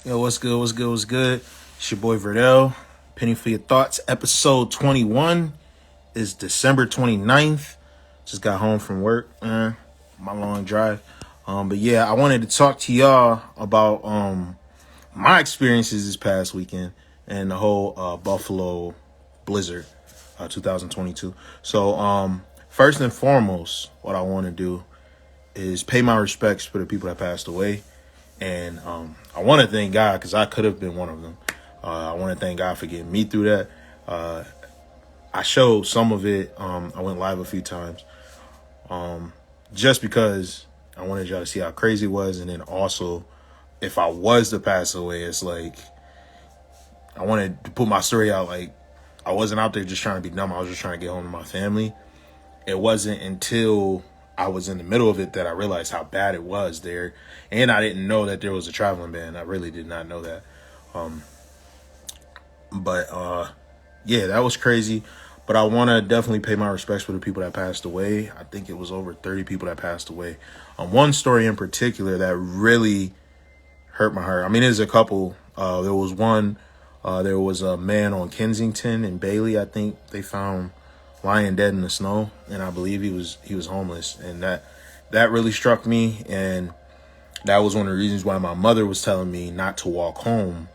Yo, what's good? What's good? What's good? It's your boy Verdell. Penny for your thoughts. Episode 21 is December 29th. Just got home from work, man. My long drive. But yeah, I wanted to talk to y'all about my experiences this past weekend and the whole Buffalo Blizzard 2022. So first and foremost, what I want to do is pay my respects for the people that passed away. And I want to thank God because I could have been one of them. I want to thank God for getting me through that. I showed some of it. I went live a few times just because I wanted y'all to see how crazy it was. And then also, if I was to pass away, it's like I wanted to put my story out. Like, I wasn't out there just trying to be dumb. I was just trying to get home to my family. It wasn't until I was in the middle of it that I realized how bad it was there. And I didn't know that there was a traveling ban. I really did not know that. But yeah, that was crazy. But I want to definitely pay my respects for the people that passed away. I think it was over 30 people that passed away. One story in particular that really hurt my heart. I mean, there's a couple. There was one. There was a man on Kensington and Bailey. I think they found lying dead in the snow, and I believe he was homeless, and that really struck me. And that was one of the reasons why my mother was telling me not to walk home.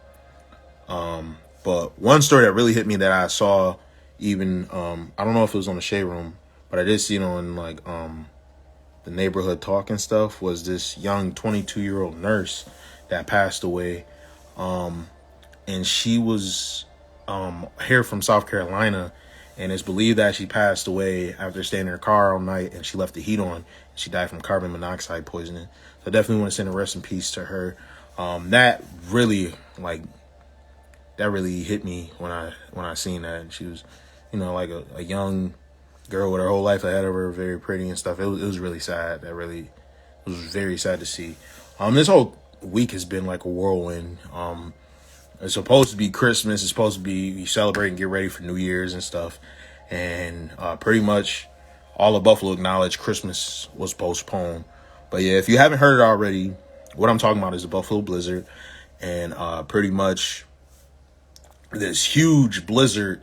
But one story that really hit me that I saw, even I don't know if it was on the Shade Room, but I did see it on like the Neighborhood Talk and stuff, was this young 22-year-old nurse that passed away. And she was here from South Carolina, and it's believed that she passed away after staying in her car all night, and she left the heat on. She died from carbon monoxide poisoning. So I definitely want to send a rest in peace to her. That really hit me when I seen that. And she was, like a young girl with her whole life ahead of her, very pretty and stuff. It was really sad. It was very sad to see. This whole week has been like a whirlwind. It's supposed to be Christmas. It's supposed to be celebrating, get ready for New Year's and stuff. And pretty much all of Buffalo acknowledged Christmas was postponed. But yeah, if you haven't heard it already, what I'm talking about is the Buffalo Blizzard. And pretty much this huge blizzard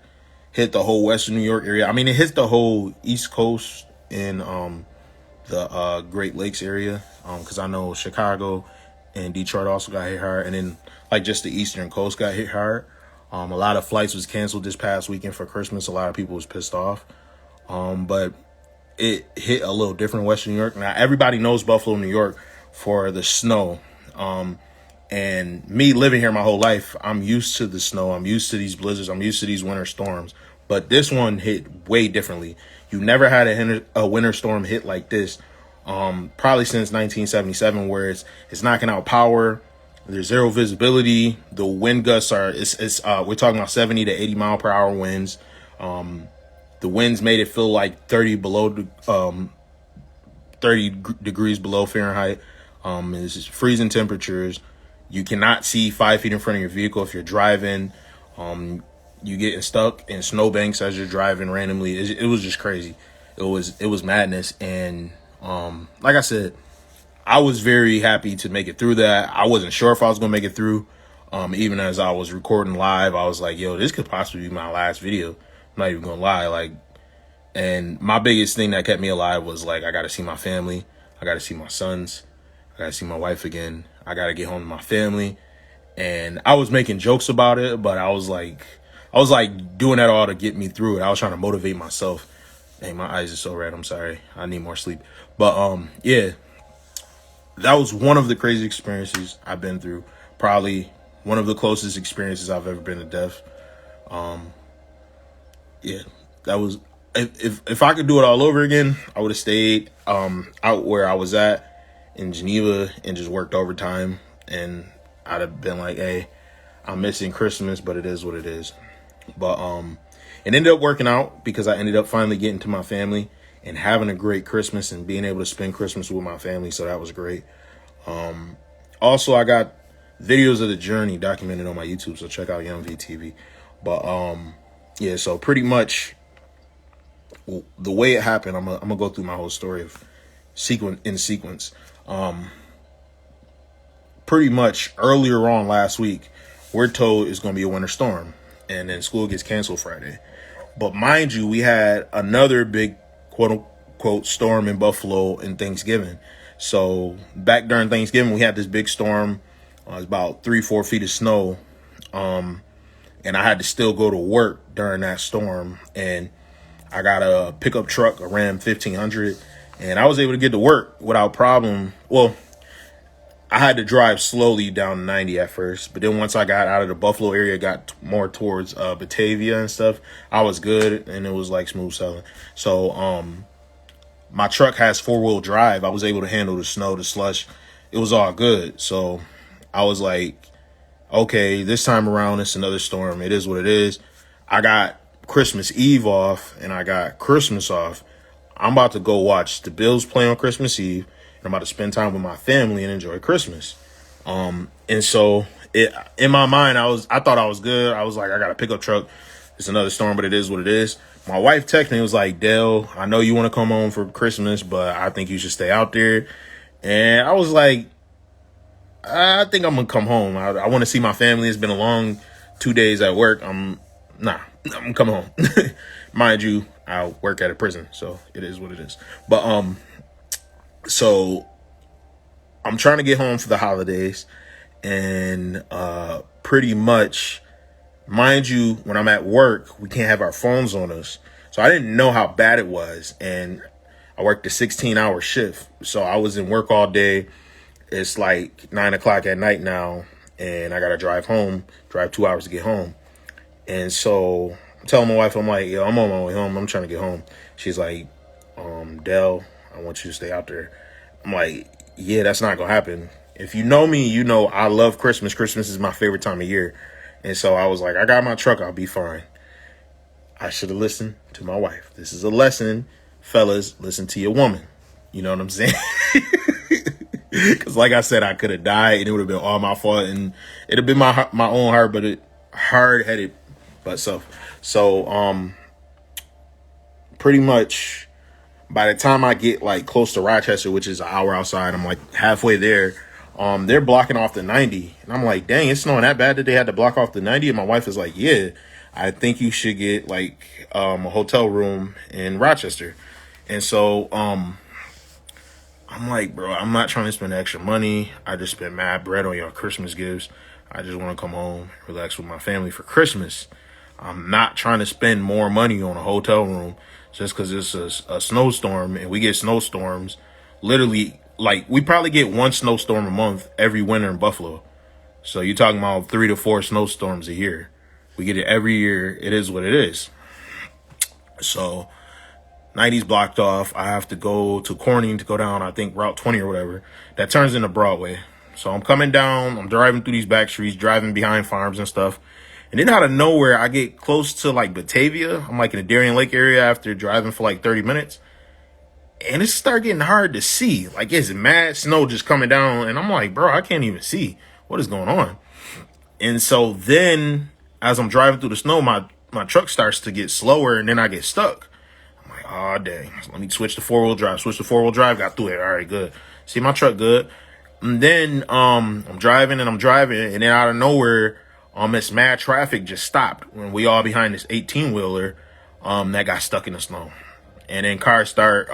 hit the whole Western New York area. I mean, it hit the whole East Coast in the Great Lakes area. Because I know Chicago and Detroit also got hit hard. And then like just the Eastern Coast got hit hard. A lot of flights was canceled this past weekend for Christmas. A lot of people was pissed off. But it hit a little different in Western New York. Now, everybody knows Buffalo, New York for the snow. And me living here my whole life, I'm used to the snow. I'm used to these blizzards. I'm used to these winter storms. But this one hit way differently. You never had a winter storm hit like this. Probably since 1977, where it's knocking out power. There's zero visibility. The wind gusts we're talking about 70 to 80 mile per hour winds. The winds made it feel like 30 degrees below Fahrenheit. It's just freezing temperatures. You cannot see 5 feet in front of your vehicle if you're driving. You getting stuck in snowbanks as you're driving randomly. It was just crazy. It was madness. And like I said, I was very happy to make it through that. I wasn't sure if I was going to make it through. Even as I was recording live, I was like, yo, this could possibly be my last video. I'm not even going to lie. And my biggest thing that kept me alive was like, I got to see my family. I got to see my sons. I got to see my wife again. I got to get home to my family. And I was making jokes about it, but I was like doing that all to get me through it. I was trying to motivate myself. Hey, my eyes are so red. I'm sorry. I need more sleep. But yeah. That was one of the crazy experiences I've been through. Probably one of the closest experiences I've ever been to death. Yeah, that was. If I could do it all over again, I would have stayed out where I was at in Geneva and just worked overtime. And I'd have been like, hey, I'm missing Christmas, but it is what it is. But it ended up working out because I ended up finally getting to my family and having a great Christmas and being able to spend Christmas with my family. So that was great. Also, I got videos of the journey documented on my YouTube. So check out Young VTV. But yeah, so pretty much the way it happened, I'm gonna go through my whole story in sequence. pretty much earlier on last week, we're told it's going to be a winter storm, and then school gets canceled Friday. But mind you, we had another big quote unquote storm in Buffalo in Thanksgiving. So back during Thanksgiving, we had this big storm. It was about 3-4 feet of snow. And I had to still go to work during that storm. And I got a pickup truck, a Ram 1500, and I was able to get to work without problem. Well, I had to drive slowly down 90 at first, but then once I got out of the Buffalo area, got more towards Batavia and stuff, I was good, and it was like smooth sailing. So my truck has 4-wheel drive. I was able to handle the snow, the slush. It was all good. So I was like, okay, this time around, it's another storm. It is what it is. I got Christmas Eve off, and I got Christmas off. I'm about to go watch the Bills play on Christmas Eve. I'm about to spend time with my family and enjoy Christmas. And so in my mind, I thought I was good. I was like, I got a pickup truck. It's another storm, but it is what it is. My wife texted me, was like, Dale, I know you want to come home for Christmas, but I think you should stay out there. And I was like, I think I'm going to come home. I want to see my family. It's been a long 2 days at work. I'm coming home. Mind you, I work at a prison, so it is what it is. But, so I'm trying to get home for the holidays, and pretty much, mind you, when I'm at work, we can't have our phones on us. So I didn't know how bad it was, and I worked a 16-hour shift. So I was in work all day. It's like 9 o'clock at night now, and I got to drive 2 hours to get home. And so I'm telling my wife, I'm like, yo, I'm on my way home. I'm trying to get home. She's like, Dell, I want you to stay out there. I'm like, yeah, that's not going to happen. If you know me, you know I love Christmas. Christmas is my favorite time of year. And so I was like, I got my truck. I'll be fine. I should have listened to my wife. This is a lesson. Fellas, listen to your woman. You know what I'm saying? Because like I said, I could have died, and it would have been all my fault. And it would have been my own hard-headed but self. So pretty much, by the time I get like close to Rochester, which is an hour outside, I'm like halfway there. They're blocking off the 90, and I'm like, dang, it's snowing that bad that they had to block off the 90. And my wife is like, yeah, I think you should get like a hotel room in Rochester. And so I'm like, bro, I'm not trying to spend extra money. I just spent mad bread on your Christmas gifts. I just want to come home, relax with my family for Christmas. I'm not trying to spend more money on a hotel room just because it's a snowstorm, and we get snowstorms literally, like, we probably get one snowstorm a month every winter in Buffalo. So you're talking about 3 to 4 snowstorms a year. We get it every year. It is what it is. So 90's blocked off. I have to go to Corning to go down, I think, Route 20 or whatever. That turns into Broadway. So I'm coming down. I'm driving through these back streets, driving behind farms and stuff. And then out of nowhere, I get close to like Batavia. I'm like in the Darien Lake area after driving for like 30 minutes. And it started getting hard to see. Like, it's mad snow just coming down. And I'm like, bro, I can't even see. What is going on? And so then as I'm driving through the snow, my truck starts to get slower, and then I get stuck. I'm like, oh, dang. Let me switch to 4-wheel drive. Switch to 4-wheel drive. Got through it. All right, good. See, my truck good. And then I'm driving. And then out of nowhere, this mad traffic just stopped when we all behind this 18-wheeler that got stuck in the snow. And then cars start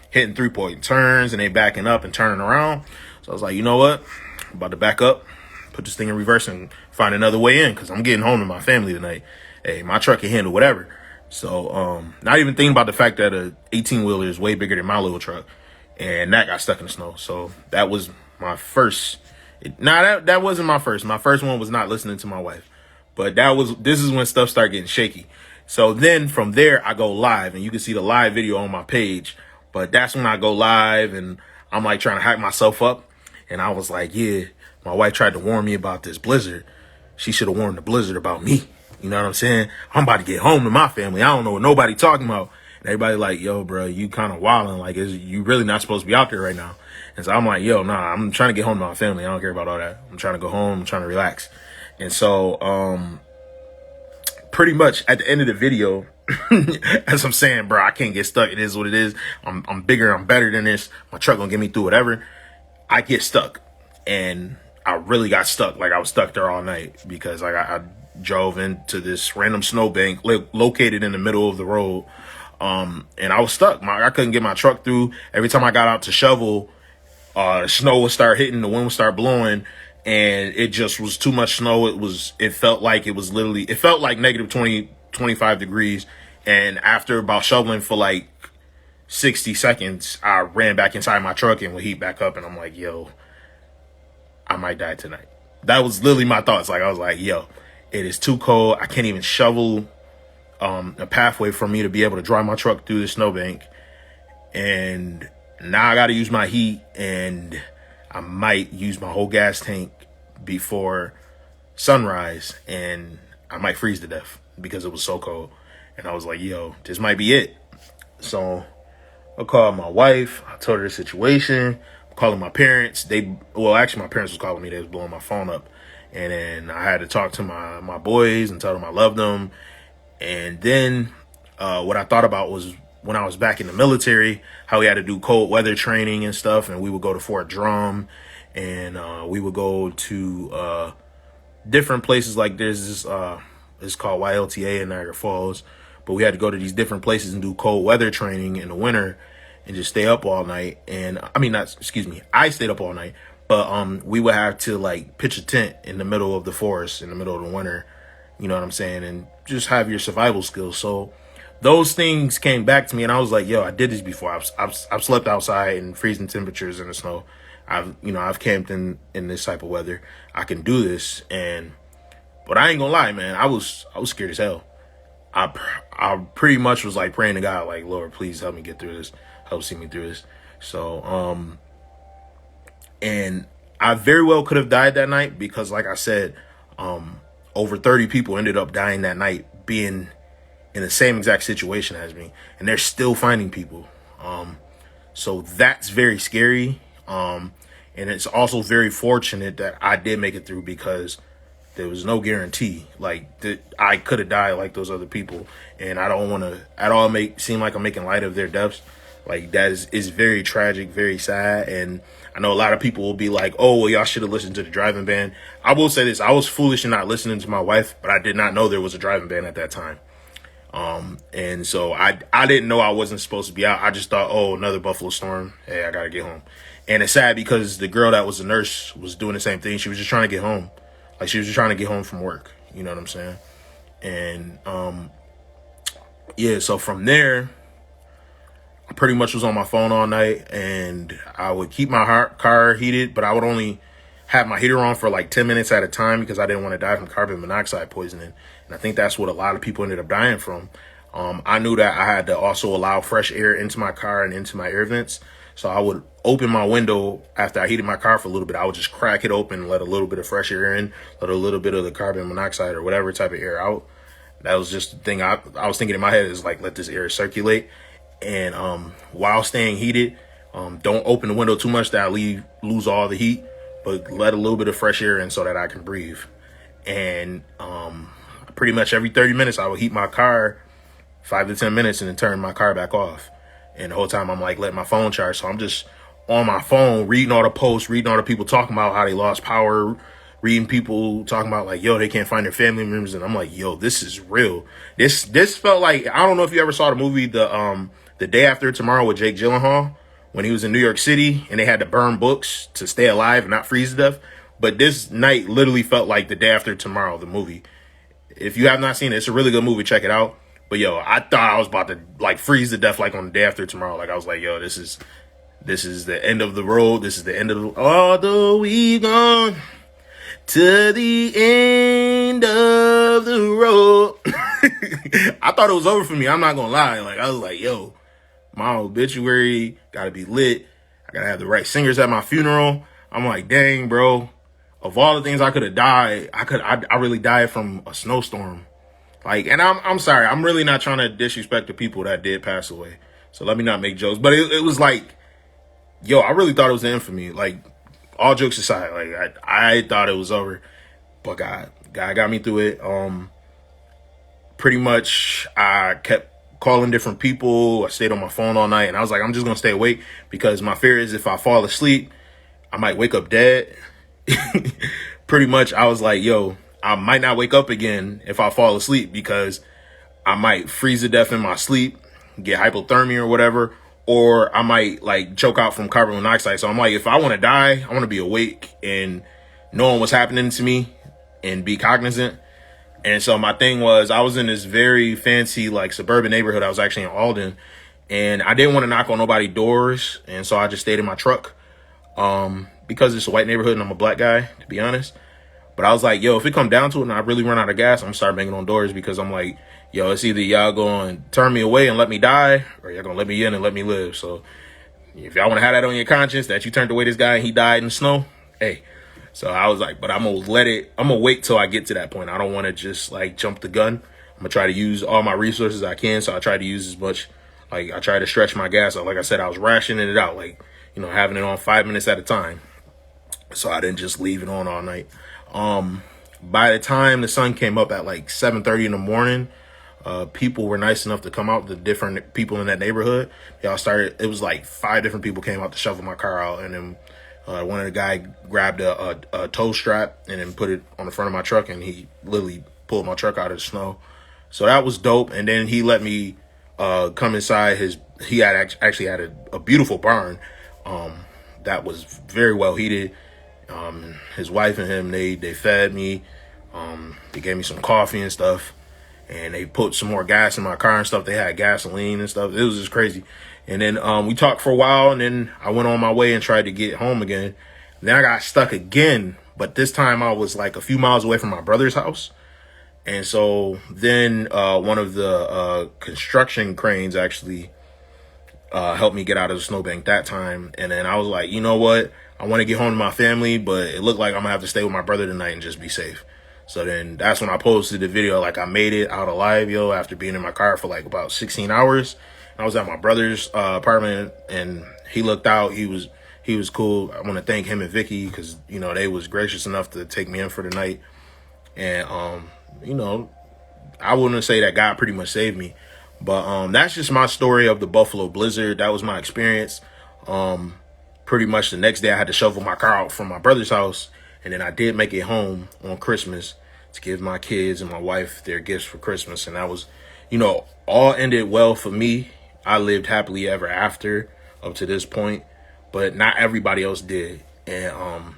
hitting 3-point turns, and they backing up and turning around. So I was like, you know what? I'm about to back up, put this thing in reverse, and find another way in, because I'm getting home to my family tonight. Hey, my truck can handle whatever. So not even thinking about the fact that a 18-wheeler is way bigger than my little truck, and that got stuck in the snow. So that was my first. That wasn't my first. My first one was not listening to my wife. But this is when stuff started getting shaky. So then from there, I go live, and you can see the live video on my page. But that's when I go live, and I'm like trying to hack myself up. And I was like, yeah, my wife tried to warn me about this blizzard. She should have warned the blizzard about me. You know what I'm saying? I'm about to get home to my family. I don't know what nobody talking about. And everybody like, yo, bro, you kind of wilding. Like, you really not supposed to be out there right now. And so I'm like, yo, nah, I'm trying to get home to my family. I don't care about all that. I'm trying to go home. I'm trying to relax. And so pretty much at the end of the video, as I'm saying, bro, I can't get stuck. It is what it is. I'm bigger. I'm better than this. My truck gonna get me through whatever. I get stuck. And I really got stuck. Like I was stuck there all night because like I drove into this random snowbank located in the middle of the road. And I was stuck. I couldn't get my truck through. Every time I got out to shovel, snow would start hitting, the wind would start blowing, and it just was too much snow. It felt like it felt like negative 20, 25 degrees. And after about shoveling for like 60 seconds, I ran back inside my truck and would heat back up. And I'm like, yo, I might die tonight. That was literally my thoughts. Like, I was like, yo, it is too cold. I can't even shovel a pathway for me to be able to drive my truck through the snowbank. And now I got to use my heat, and I might use my whole gas tank before sunrise, and I might freeze to death because it was so cold. And I was like, yo, this might be it. So I called my wife. I told her the situation. I'm calling my parents. Actually, my parents was calling me. They was blowing my phone up. And then I had to talk to my boys and tell them I loved them. And then what I thought about was when I was back in the military, how we had to do cold weather training and stuff. And we would go to Fort Drum, and we would go to different places. Like there's this, it's called YLTA in Niagara Falls. But we had to go to these different places and do cold weather training in the winter and just stay up all night. And I stayed up all night. But we would have to like pitch a tent in the middle of the forest in the middle of the winter. You know what I'm saying? And just have your survival skills. So those things came back to me, and I was like, yo, I did this before. I've slept outside in freezing temperatures in the snow. I've camped in this type of weather. I can do this. But I ain't gonna lie, man. I was scared as hell. I pretty much was like praying to God, like, Lord, please help me get through this. Help see me through this. So, and I very well could have died that night because, like I said, over 30 people ended up dying that night, being in the same exact situation as me, and they're still finding people. So that's very scary. And it's also very fortunate that I did make it through because there was no guarantee that I could have died like those other people. And I don't want to at all seem like I'm making light of their deaths. Like that is very tragic, very sad. And I know a lot of people will be like, oh, well, y'all should have listened to the driving ban. I will say this. I was foolish in not listening to my wife, but I did not know there was a driving ban at that time. And so I didn't know I wasn't supposed to be out. I just thought, oh, another Buffalo storm. Hey, I got to get home. And it's sad because the girl that was a nurse was doing the same thing. She was just trying to get home. Like she was just trying to get home from work. You know what I'm saying? And, yeah, so from there, I pretty much was on my phone all night, and I would keep my car heated, but I would only have my heater on for like 10 minutes at a time because I didn't want to die from carbon monoxide poisoning. And I think that's what a lot of people ended up dying from. I knew that I had to also allow fresh air into my car and into my air vents. So I would open my window after I heated my car for a little bit. I would just crack it open, let a little bit of fresh air in, let a little bit of the carbon monoxide or whatever type of air out. That was just the thing I was thinking in my head is like, let this air circulate. And while staying heated, don't open the window too much that I lose all the heat, but let a little bit of fresh air in so that I can breathe. And pretty much every 30 minutes, I would heat my car 5 to 10 minutes and then turn my car back off. And the whole time I'm like letting my phone charge. So I'm just on my phone, reading all the posts, reading all the people talking about how they lost power, reading people talking about like, yo, they can't find their family members. And I'm like, yo, this is real. This felt like, I don't know if you ever saw the movie, The Day After Tomorrow with Jake Gyllenhaal, when he was in New York City and they had to burn books to stay alive and not freeze to death. But this night literally felt like The Day After Tomorrow, the movie. If you have not seen it, it's a really good movie. Check it out. But yo, I thought I was about to like freeze to death like on The Day After Tomorrow. Like I was like, yo, this is the end of the road. This is the end of the, although we've gone to the end of the road. I thought it was over for me. I'm not gonna lie. Like I was like, yo, my obituary gotta be lit. I gotta have the right singers at my funeral. I'm like, dang, bro. Of all the things I could have died, I really died from a snowstorm. Like, and I'm sorry, I'm really not trying to disrespect the people that did pass away. So let me not make jokes. But it was like, yo, I really thought it was the infamy. Like, all jokes aside, like I thought it was over. But God got me through it. Pretty much I kept calling different people. I stayed on my phone all night, and I was like, I'm just gonna stay awake because my fear is if I fall asleep, I might wake up dead. pretty much I was like, yo, I might not wake up again if I fall asleep, because I might freeze to death in my sleep, get hypothermia or whatever, or I might like choke out from carbon monoxide. So I'm like, if I want to die, I want to be awake and knowing what's happening to me and be cognizant. And so my thing was, I was in this very fancy like suburban neighborhood. I was actually in Alden, and I didn't want to knock on nobody's doors. And so I just stayed in my truck, because it's a white neighborhood and I'm a black guy, to be honest. But I was like, yo, if it come down to it and I really run out of gas, I'm gonna start banging on doors, because I'm like, yo, it's either y'all gonna turn me away and let me die, or y'all gonna let me in and let me live. So if y'all want to have that on your conscience that you turned away this guy and he died in the snow, hey. So I was like, but I'm gonna wait till I get to that point. I don't want to just like jump the gun. I'm gonna try to use all my resources I can. So I try to use as much, like I try to stretch my gas. Like I said, I was rationing it out, like, having it on 5 minutes at a time. So I didn't just leave it on all night. By the time the sun came up at like 7:30 in the morning, people were nice enough to come out. The different people in that neighborhood, y'all started. It was like 5 different people came out to shovel my car out, and then one of the guy grabbed a tow strap and then put it on the front of my truck, and he literally pulled my truck out of the snow. So that was dope. And then he let me come inside his. He had actually had a beautiful barn that was very well heated. His wife and him, they fed me. They gave me some coffee and stuff, and they put some more gas in my car and stuff. They had gasoline and stuff. It was just crazy. And then we talked for a while, and then I went on my way and tried to get home again. Then I got stuck again, but this time I was like a few miles away from my brother's house. And so then one of the construction cranes actually helped me get out of the snowbank that time. And then I was like, you know what? I want to get home to my family, but it looked like I'm gonna have to stay with my brother tonight and just be safe. So then that's when I posted the video. Like, I made it out alive, yo, after being in my car for like about 16 hours. I was at my brother's apartment, and he looked out. He was cool. I want to thank him and Vicky, because they was gracious enough to take me in for the night. And I wouldn't say that God pretty much saved me, but that's just my story of the Buffalo Blizzard. That was my experience. Pretty much the next day I had to shovel my car out from my brother's house, and then I did make it home on Christmas to give my kids and my wife their gifts for Christmas. And that was, all ended well for me. I lived happily ever after up to this point, but not everybody else did. And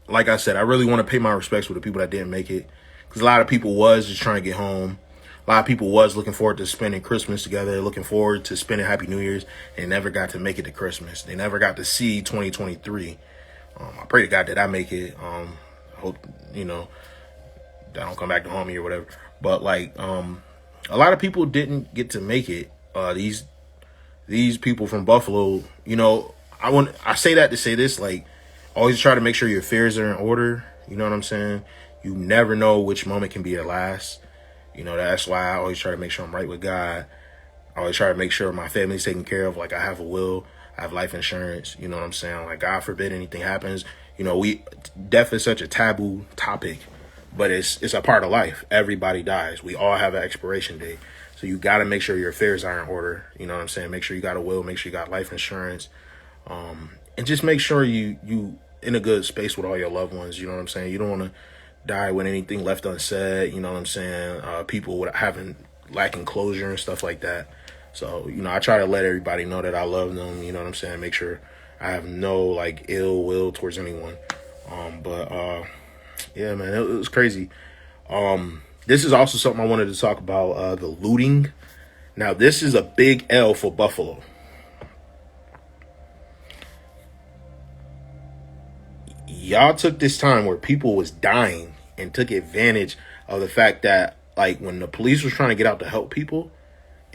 like I said, I really want to pay my respects with the people that didn't make it, because a lot of people was just trying to get home. A lot of people was looking forward to spending Christmas together, looking forward to spending Happy New Year's, and never got to make it to Christmas. They never got to see 2023. I pray to God that I make it. I hope, that I don't come back to homie or whatever. But like, a lot of people didn't get to make it. These people from Buffalo, I say that to say this, like, always try to make sure your affairs are in order. You know what I'm saying? You never know which moment can be your last. That's why I always try to make sure I'm right with God. I always try to make sure my family's taken care of. Like, I have a will, I have life insurance. You know what I'm saying? Like, God forbid anything happens. Death is such a taboo topic, but it's a part of life. Everybody dies. We all have an expiration date. So you got to make sure your affairs are in order. You know what I'm saying? Make sure you got a will, make sure you got life insurance. And just make sure you in a good space with all your loved ones. You know what I'm saying? You don't want to die with anything left unsaid. You know what I'm saying? People lacking closure and stuff like that. So, I try to let everybody know that I love them. You know what I'm saying? Make sure I have no like ill will towards anyone. Yeah, man, it was crazy. This is also something I wanted to talk about, the looting. Now, this is a big L for Buffalo. Y'all took this time where people was dying and took advantage of the fact that, like, when the police was trying to get out to help people,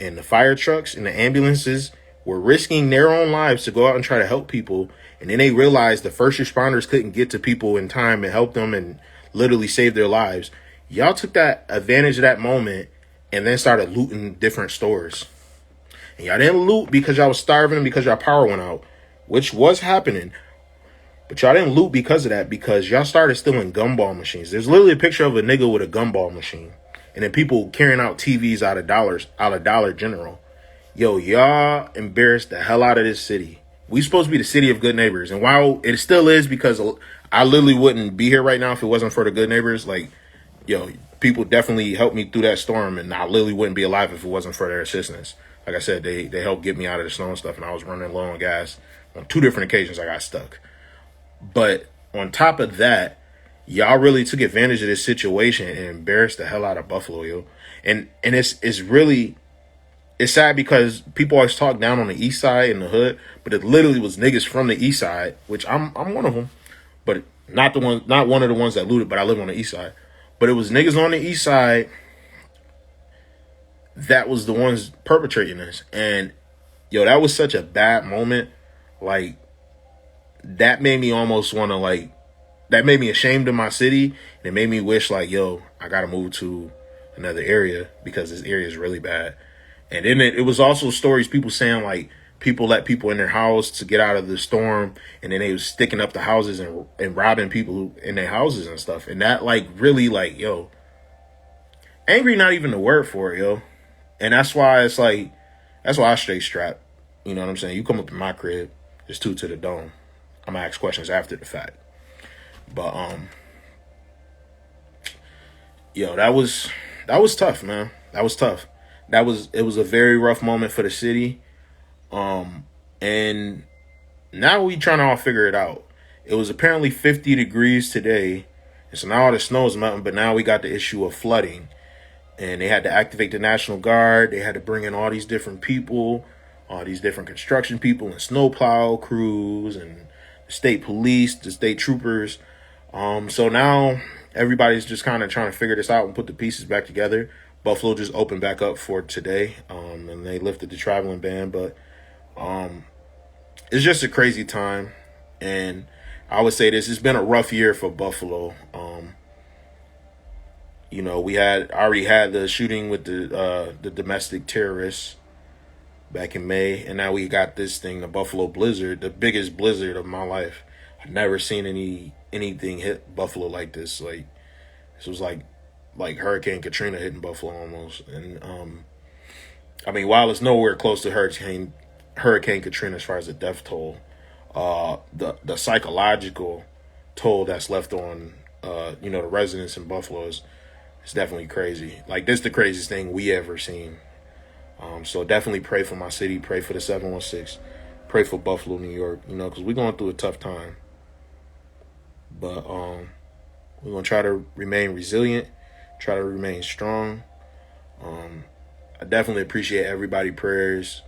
and the fire trucks and the ambulances were risking their own lives to go out and try to help people, and then they realized the first responders couldn't get to people in time and help them and literally save their lives. Y'all took that advantage of that moment and then started looting different stores. And y'all didn't loot because y'all was starving and because y'all power went out, which was happening. But y'all didn't loot because of that, because y'all started stealing gumball machines. There's literally a picture of a nigga with a gumball machine. And then people carrying out TVs out of Dollar General. Yo, y'all embarrassed the hell out of this city. We supposed to be the city of good neighbors. And while it still is, because I literally wouldn't be here right now if it wasn't for the good neighbors. Like, yo, people definitely helped me through that storm, and I literally wouldn't be alive if it wasn't for their assistance. Like I said, they helped get me out of the snow and stuff, and I was running low on gas. On 2 different occasions, I got stuck. But on top of that, y'all really took advantage of this situation and embarrassed the hell out of Buffalo, yo. And it's really it's sad because people always talk down on the east side in the hood, but it literally was niggas from the east side, which I'm one of them, but not one of the ones that looted. But I live on the east side. But it was niggas on the east side that was the ones perpetrating this, and yo, that was such a bad moment. Like, that made me almost want to that made me ashamed of my city, and it made me wish like, yo, I gotta move to another area because this area is really bad. And then it was also stories, people saying like people let people in their house to get out of the storm, and then they was sticking up the houses and robbing people in their houses and stuff. And that like really like, yo, angry not even the word for it, yo. And that's why I straight strap. You know what I'm saying? You come up in my crib, it's 2 to the dome. I'm gonna ask questions after the fact. But yo, that was tough, man. That was tough. It was a very rough moment for the city. And now we trying to all figure it out. It was apparently 50 degrees today, and so now all the snow is melting, but now we got the issue of flooding. And they had to activate the National Guard. They had to bring in all these different people, all these different construction people and snowplow crews and the state police, the state troopers. So now everybody's just kind of trying to figure this out and put the pieces back together. Buffalo just opened back up for today, and they lifted the traveling ban. But it's just a crazy time. And I would say this, it's been a rough year for Buffalo. You know, we already had the shooting with the domestic terrorists back in May, and now we got this thing, the Buffalo blizzard, the biggest blizzard of my life. I've never seen anything hit Buffalo like this. Like, this was like Hurricane Katrina hitting Buffalo almost. And I mean, while it's nowhere close to Hurricane Katrina as far as the death toll, the psychological toll that's left on the residents in Buffalo is definitely crazy. Like, this is the craziest thing we ever seen. So definitely pray for my city, pray for the 716, pray for Buffalo, New York, because we're going through a tough time. But we're going to try to remain resilient, try to remain strong. I definitely appreciate everybody's prayers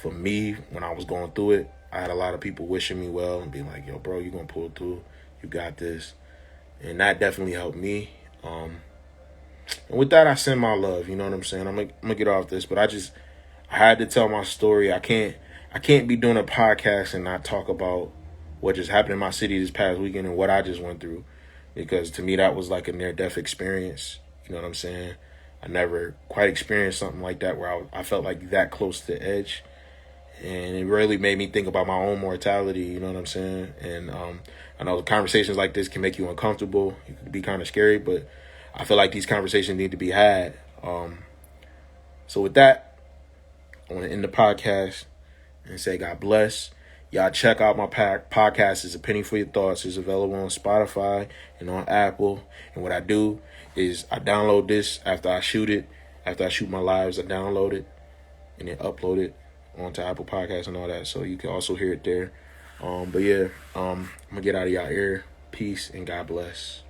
for me when I was going through it. I had a lot of people wishing me well and being like, yo, bro, you're going to pull through. You got this. And that definitely helped me. And with that, I send my love. You know what I'm saying? I'm gonna get off this, but I had to tell my story. I can't be doing a podcast and not talk about what just happened in my city this past weekend and what I just went through, because to me that was like a near-death experience. You know what I'm saying? I never quite experienced something like that where I felt like that close to the edge, and it really made me think about my own mortality. You know what I'm saying? And I know conversations like this can make you uncomfortable. It can be kind of scary, but I feel like these conversations need to be had. So with that, I want to end the podcast and say God bless. Y'all check out my podcast. It's A Penny for Your Thoughts. It's available on Spotify and on Apple. And what I do is I download this after I shoot it. After I shoot my lives, I download it and then upload it onto Apple Podcasts and all that. So you can also hear it there. But yeah, I'm going to get out of y'all ear. Peace and God bless.